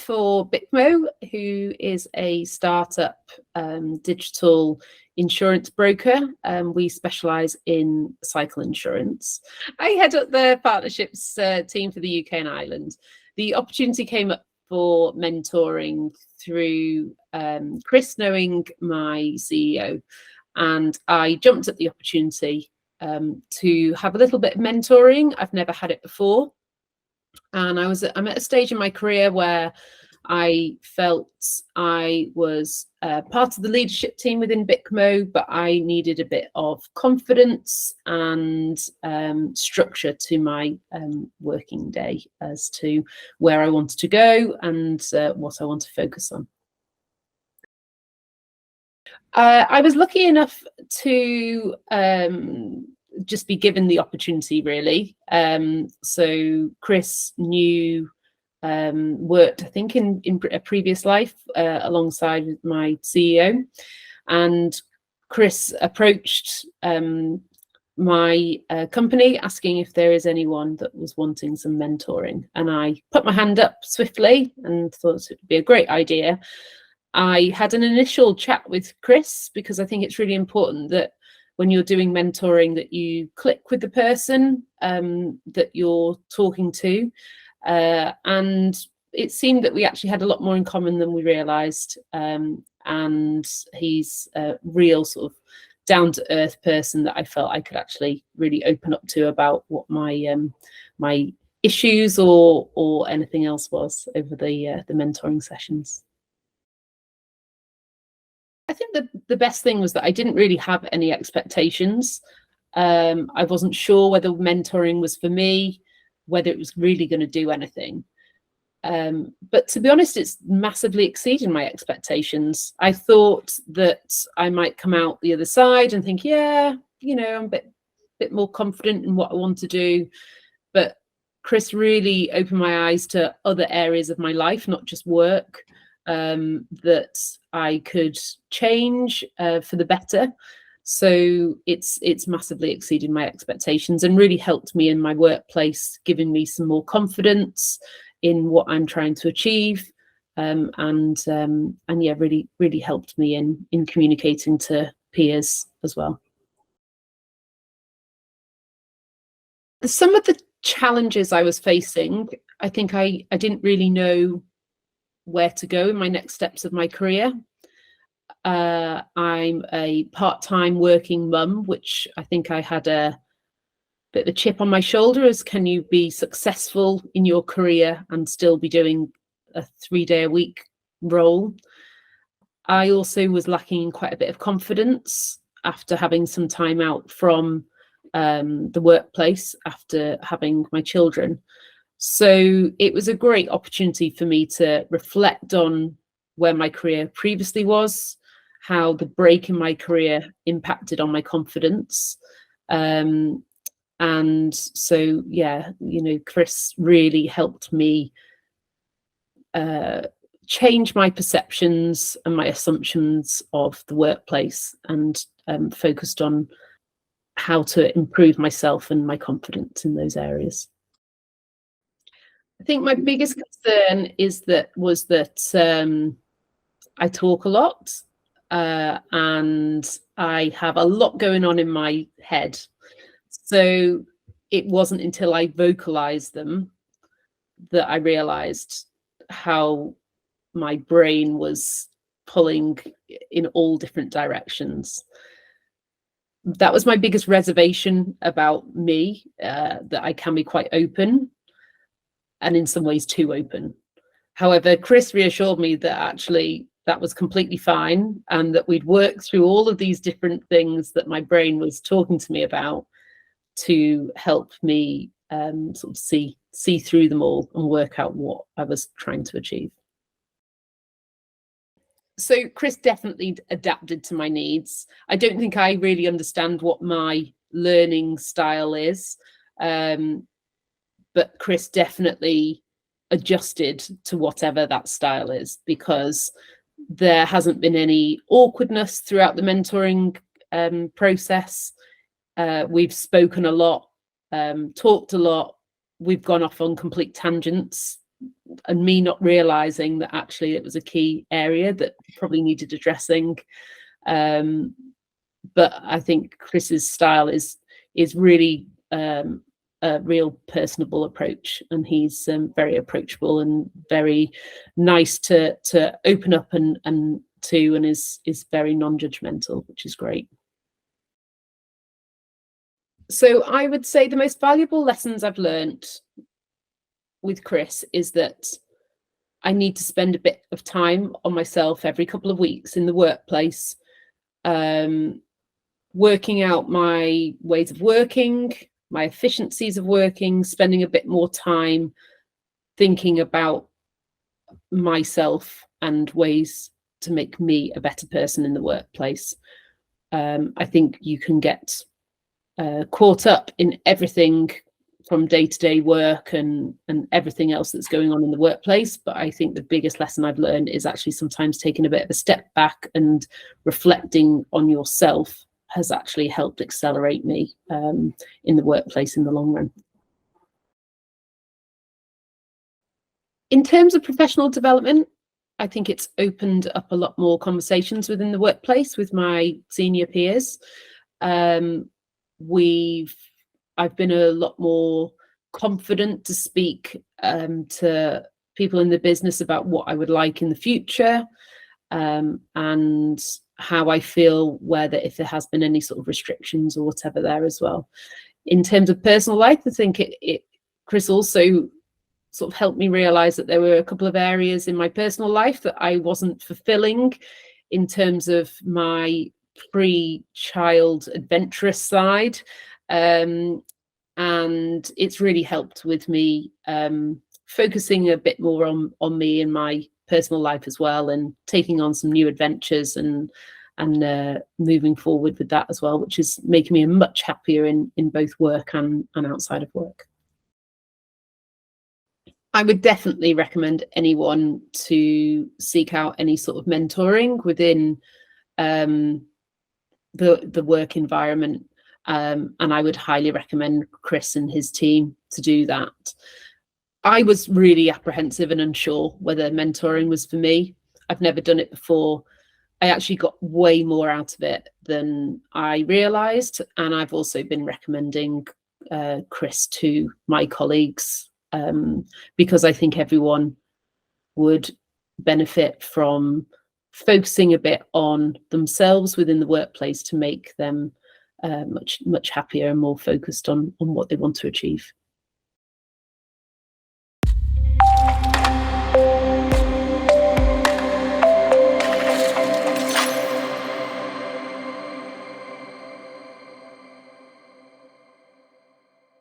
for Bikmo, who is a startup digital insurance broker. We specialise in cycle insurance. I head up the partnerships team for the UK and Ireland. The opportunity came up for mentoring through Chris knowing my CEO, and I jumped at the opportunity to have a little bit of mentoring. I've never had it before, and I'm at a stage in my career where I felt I was part of the leadership team within Bikmo, but I needed a bit of confidence and structure to my working day as to where I wanted to go and what I want to focus on. I was lucky enough to just be given the opportunity, really. So Chris knew, worked, I think, in a previous life alongside my CEO, and Chris approached my company asking if there is anyone that was wanting some mentoring, and I put my hand up swiftly and thought it would be a great idea. I had an initial chat with Chris because I think it's really important that when you're doing mentoring that you click with the person that you're talking to. And it seemed that we actually had a lot more in common than we realised. And he's a real sort of down-to-earth person that I felt I could actually really open up to about what my my issues or anything else was over the mentoring sessions. I think that the best thing was that I didn't really have any expectations. I wasn't sure whether mentoring was for me, whether it was really going to do anything. But to be honest, it's massively exceeded my expectations. I thought that I might come out the other side and think, yeah, I'm a bit more confident in what I want to do. But Chris really opened my eyes to other areas of my life, not just work, that I could change for the better. So it's massively exceeded my expectations and really helped me in my workplace, giving me some more confidence in what I'm trying to achieve, and yeah, really helped me in communicating to peers as well. Some of the challenges I was facing, I think I didn't really know where to go in my next steps of my career. I'm a part-time working mum, which I think I had a bit of a chip on my shoulder as, can you be successful in your career and still be doing a 3-day-a-week role? I also was lacking quite a bit of confidence after having some time out from the workplace after having my children. So it was a great opportunity for me to reflect on where my career previously was, how the break in my career impacted on my confidence. And so, yeah, Chris really helped me change my perceptions and my assumptions of the workplace, and focused on how to improve myself and my confidence in those areas. I think my biggest concern was that I talk a lot, and I have a lot going on in my head. So it wasn't until I vocalized them that I realized how my brain was pulling in all different directions. That was my biggest reservation about me, that I can be quite open, and in some ways too open. However, Chris reassured me that actually that was completely fine, and that we'd work through all of these different things that my brain was talking to me about to help me sort of see through them all and work out what I was trying to achieve. So Chris definitely adapted to my needs. I don't think I really understand what my learning style is, but Chris definitely adjusted to whatever that style is, because there hasn't been any awkwardness throughout the mentoring process. We've spoken a lot, talked a lot. We've gone off on complete tangents me not realizing that actually it was a key area that probably needed addressing. But I think Chris's style is really a real personable approach, and he's very approachable and very nice to open up and is very non-judgmental, which is great. So I would say the most valuable lessons I've learned with Chris is that I need to spend a bit of time on myself every couple of weeks in the workplace, working out my ways of working, my efficiencies of working, spending a bit more time thinking about myself and ways to make me a better person in the workplace. I think you can get caught up in everything from day-to-day work and everything else that's going on in the workplace. But I think the biggest lesson I've learned is actually sometimes taking a bit of a step back and reflecting on yourself has actually helped accelerate me in the workplace in the long run. In terms of professional development, I think it's opened up a lot more conversations within the workplace with my senior peers. I've been a lot more confident to speak to people in the business about what I would like in the future, and how I feel, whether if there has been any sort of restrictions or whatever there as well. In terms of personal life, I think Chris also sort of helped me realize that there were a couple of areas in my personal life that I wasn't fulfilling in terms of my pre-child adventurous side. And it's really helped with me focusing a bit more on me and my personal life as well, and taking on some new adventures and moving forward with that as well, which is making me much happier in both work and outside of work. I would definitely recommend anyone to seek out any sort of mentoring within the work environment. And I would highly recommend Chris and his team to do that. I was really apprehensive and unsure whether mentoring was for me. I've never done it before. I actually got way more out of it than I realized. And I've also been recommending Chris to my colleagues, because I think everyone would benefit from focusing a bit on themselves within the workplace to make them much happier and more focused on what they want to achieve.